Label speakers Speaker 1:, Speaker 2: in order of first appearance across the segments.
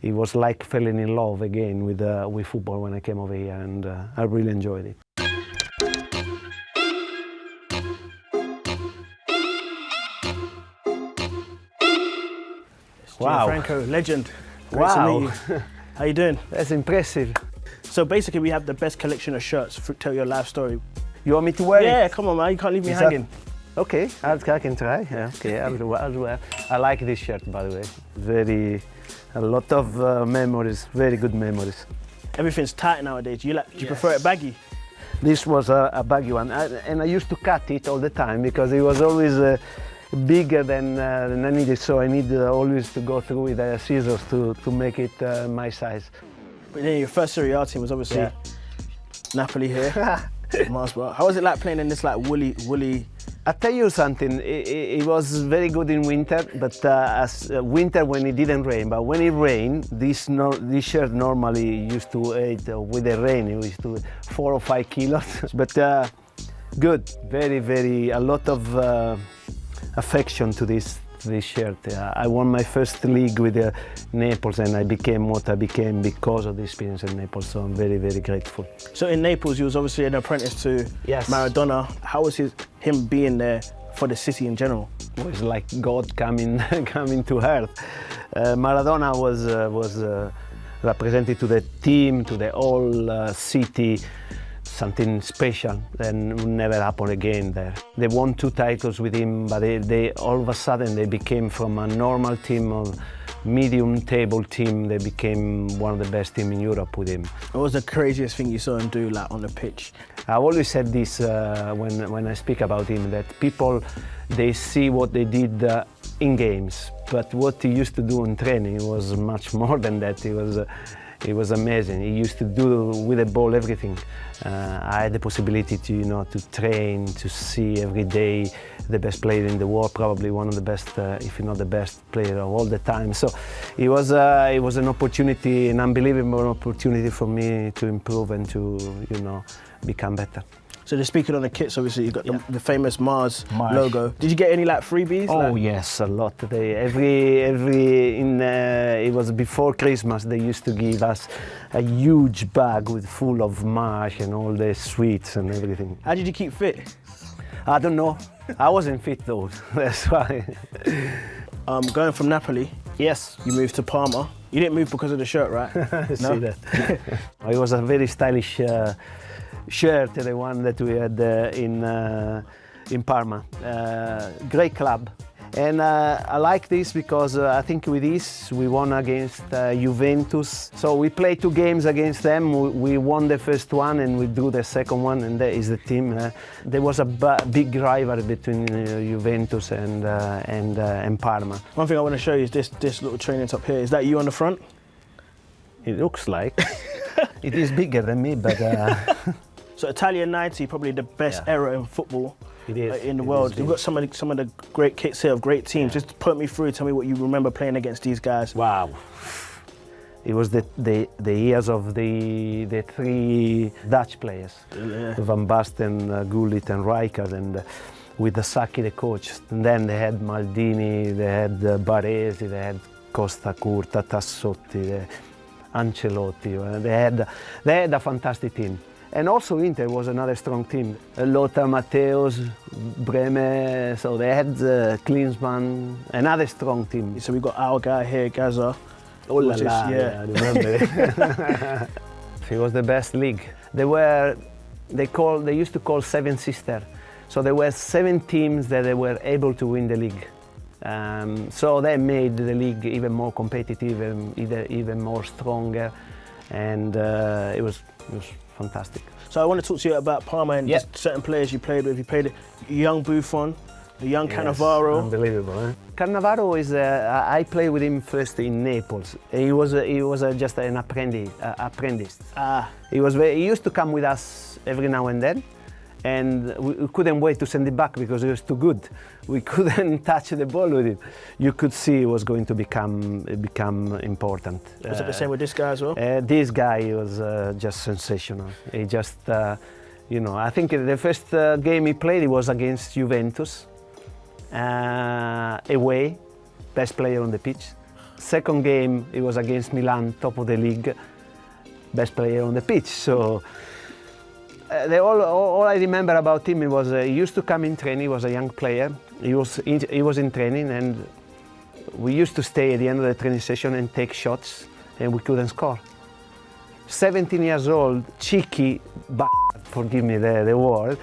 Speaker 1: it was like falling in love again with football when I came over here, and I really enjoyed it.
Speaker 2: Wow. Gianfranco, legend. Great
Speaker 1: Wow.
Speaker 2: to meet you. How you doing?
Speaker 1: That's impressive.
Speaker 2: So basically we have the best collection of shirts. Tell your life story.
Speaker 1: You want me to wear it?
Speaker 2: Yeah, come on man, you can't leave me hanging.
Speaker 1: Okay, I can try. Yeah, okay, I'll wear. I like this shirt, by the way. A lot of memories, very good memories.
Speaker 2: Everything's tight nowadays. Do you prefer it baggy?
Speaker 1: This was a baggy one, and I used to cut it all the time because it was always bigger than I needed, so I need always to go through with scissors to make it my size.
Speaker 2: But then your first Serie A team was obviously Napoli here. Mars, bro. How was it like playing in this like woolly?
Speaker 1: I'll tell you something, it was very good in winter, but as winter when it didn't rain. But when it rained, this shirt normally used to weigh, with the rain, it used to 4 or 5 kilos. But good, a lot of affection to this shirt. I won my first league with Naples, and I became what I became because of the experience in Naples, so I'm very, very grateful.
Speaker 2: So in Naples, you was obviously an apprentice to Maradona. How was him being there for the city in general?
Speaker 1: It was like God coming to earth. Maradona was represented to the team, to the whole city, something special and will never happen again there. They won 2 titles with him, but they all of a sudden they became from a normal team, or medium table team, they became one of the best teams in Europe with him.
Speaker 2: What was the craziest thing you saw him do like on the pitch?
Speaker 1: I've always said this when I speak about him, that people, they see what they did in games, but what he used to do in training was much more than that. It was amazing. He used to do with the ball everything. I had the possibility to train, to see every day the best player in the world, probably one of the best, if not the best player of all the time. So it was an opportunity, an unbelievable opportunity for me to improve and to become better.
Speaker 2: So just speaking on the kits, obviously you got the famous Mars logo. Did you get any like freebies?
Speaker 1: Oh yes, a lot. It was before Christmas. They used to give us a huge bag full of Mars and all the sweets and everything.
Speaker 2: How did you keep fit?
Speaker 1: I don't know. I wasn't fit though. That's why.
Speaker 2: Going from Napoli,
Speaker 1: yes,
Speaker 2: you moved to Parma. You didn't move because of the shirt, right?
Speaker 1: See that. It was a very stylish shirt, the one that we had in Parma. Great club. And I like this because I think with this we won against Juventus. So we played 2 games against them. We won the first one and we drew the second one, and that is the team. There was a big rivalry between Juventus and Parma.
Speaker 2: One thing I want to show you is this little training top here. Is that you on the front?
Speaker 1: It looks like. It is bigger than me, but...
Speaker 2: So Italian 90, probably the best era in football in the world. You've got some of the great kits here of great teams. Just put me through, tell me what you remember playing against these guys.
Speaker 1: Wow. It was the years of the 3 Dutch players, Van Basten, Gullit and Rijkaard, and with the Sacchi, the coach. And then they had Maldini, they had Baresi, they had Costa Curta, Tassotti, Ancelotti. They had a fantastic team. And also Inter was another strong team. Lothar Matthäus, Breme, so they had Klinsmann, another strong team.
Speaker 2: So we've got our guy here, Gaza.
Speaker 1: Oh la la, I remember it. It was the best league. They used to call 7 Sisters. So there were 7 teams that they were able to win the league. So they made the league even more competitive and even more stronger. And it was fantastic.
Speaker 2: So I want to talk to you about Parma and just certain players you played with. You played young Buffon, the young Cannavaro.
Speaker 1: Unbelievable, eh? Cannavaro is, I played with him first in Naples. He was just an apprentice. He used to come with us every now and then, and we couldn't wait to send him back because he was too good. We couldn't touch the ball with him. You could see he was going to become important.
Speaker 2: Was it the same with this guy as well?
Speaker 1: This guy was just sensational. He just, I think the first game he played, he was against Juventus, away, best player on the pitch. second game, it was against Milan, top of the league, best player on the pitch. So all I remember about him was he used to come in training. He was a young player. He was in training, and we used to stay at the end of the training session and take shots, and we couldn't score. 17 years old, cheeky, forgive me the word,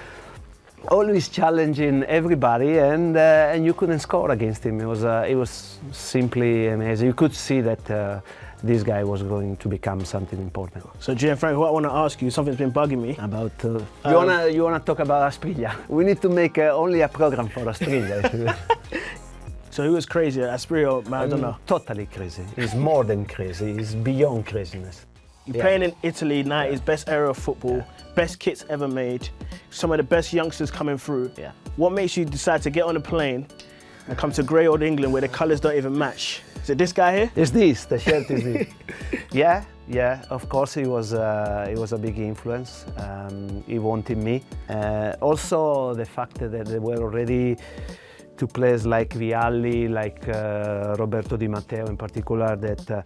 Speaker 1: always challenging everybody, and you couldn't score against him. It was simply amazing. You could see that this guy was going to become something important.
Speaker 2: So Gianfranco, what I want to ask you, something's been bugging me.
Speaker 1: About you wanna talk about Asprilla? We need to make only a program for Asprilla.
Speaker 2: So who was crazy, Asprilla or Maradona?
Speaker 1: Totally crazy. He's more than crazy. He's beyond craziness.
Speaker 2: You're playing in Italy, 90s, best era of football, best kits ever made, some of the best youngsters coming through.
Speaker 1: Yeah.
Speaker 2: What makes you decide to get on a plane and come to grey old England where the colours don't even match? Is it this guy here?
Speaker 1: It's this, the shirt is this. Yeah, of course he was a big influence. He wanted me. Also the fact that there were already two players like Vialli, like Roberto Di Matteo in particular, that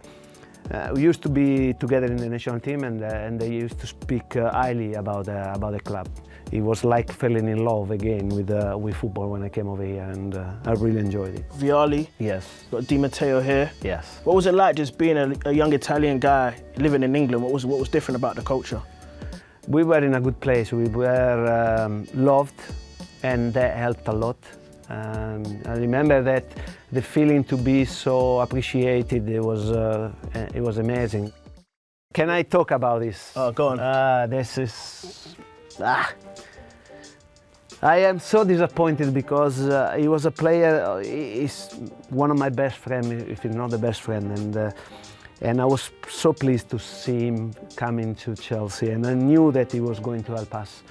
Speaker 1: we used to be together in the national team, and they used to speak highly about the club. It was like falling in love again with football when I came over here, and I really enjoyed it.
Speaker 2: Vialli.
Speaker 1: Yes.
Speaker 2: Got Di Matteo here.
Speaker 1: Yes.
Speaker 2: What was it like just being a young Italian guy living in England? What was different about the culture?
Speaker 1: We were in a good place. We were loved, and that helped a lot. I remember that the feeling to be so appreciated, it was amazing. Can I talk about this?
Speaker 2: Oh, go on.
Speaker 1: This is... I am so disappointed because he was a player, he's one of my best friends, if he's not the best friend, and I was so pleased to see him coming to Chelsea, and I knew that he was going to help us.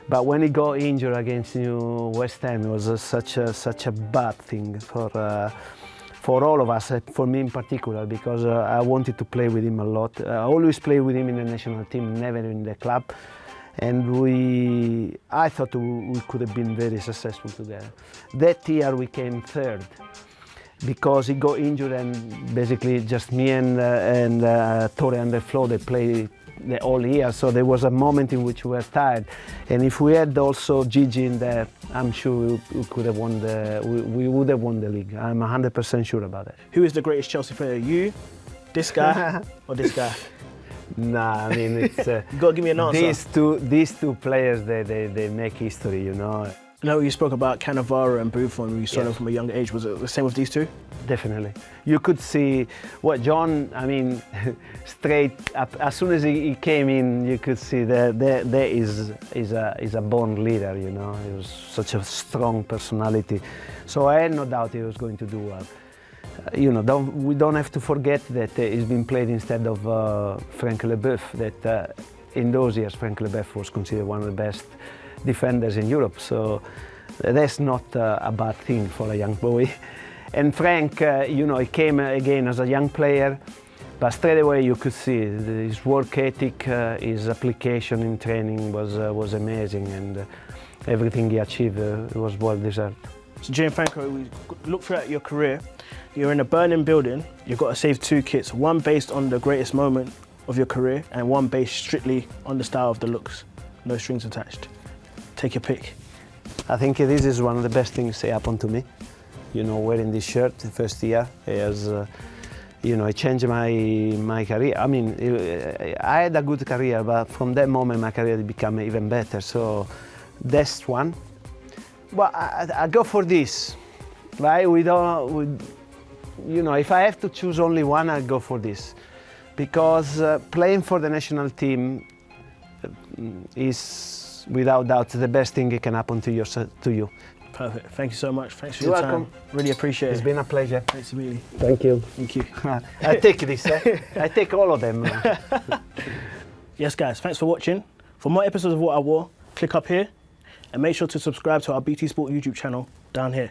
Speaker 1: But when he got injured against West Ham, it was such a bad thing for all of us, for me in particular, because I wanted to play with him a lot. I always played with him in the national team, never in the club. And I thought we could have been very successful together. That year we came third because he got injured, and basically just me and Torre and the Flo, they played the whole year. So there was a moment in which we were tired. And if we had also Gigi in there, I'm sure we could have won we would have won the league. I'm 100% sure about that.
Speaker 2: Who is the greatest Chelsea player? You, this guy, or this guy?
Speaker 1: Nah, I mean, it's...
Speaker 2: you got to give me an answer.
Speaker 1: These two players, they make history, you know.
Speaker 2: You know, you spoke about Cannavaro and Buffon, you saw them from a young age. Was it the same with these two? Definitely.
Speaker 1: You could see what John, I mean, straight up, as soon as he came in, you could see that is a born leader, you know. He was such a strong personality. So I had no doubt he was going to do well. You know, we don't have to forget that he's been played instead of Frank Leboeuf, that in those years Frank Leboeuf was considered one of the best defenders in Europe, so that's not a bad thing for a young boy. And Frank, you know, he came again as a young player, but straight away you could see his work ethic, his application in training was amazing, and everything he achieved was well deserved.
Speaker 2: So Gianfranco, we look throughout your career, you're in a burning building, you've got to save two kits, one based on the greatest moment of your career and one based strictly on the style of the looks, no strings attached. Take your pick.
Speaker 1: I think this is one of the best things that happened to me. You know, wearing this shirt the first year, you know, it changed my career. I mean, I had a good career, but from that moment my career became even better. So that's one. Well, I go for this, right? You know, if I have to choose only one, I'll go for this, because playing for the national team is, without doubt, the best thing that can happen to you.
Speaker 2: Perfect. Thank you so much. Thanks for your time. You're welcome. Really appreciate it.
Speaker 1: It's been a pleasure.
Speaker 2: Nice to meet you.
Speaker 1: Thank you.
Speaker 2: Thank you.
Speaker 1: I take this. I take all of them.
Speaker 2: Yes, guys. Thanks for watching. For more episodes of What I Wore, click up here and make sure to subscribe to our BT Sport YouTube channel down here.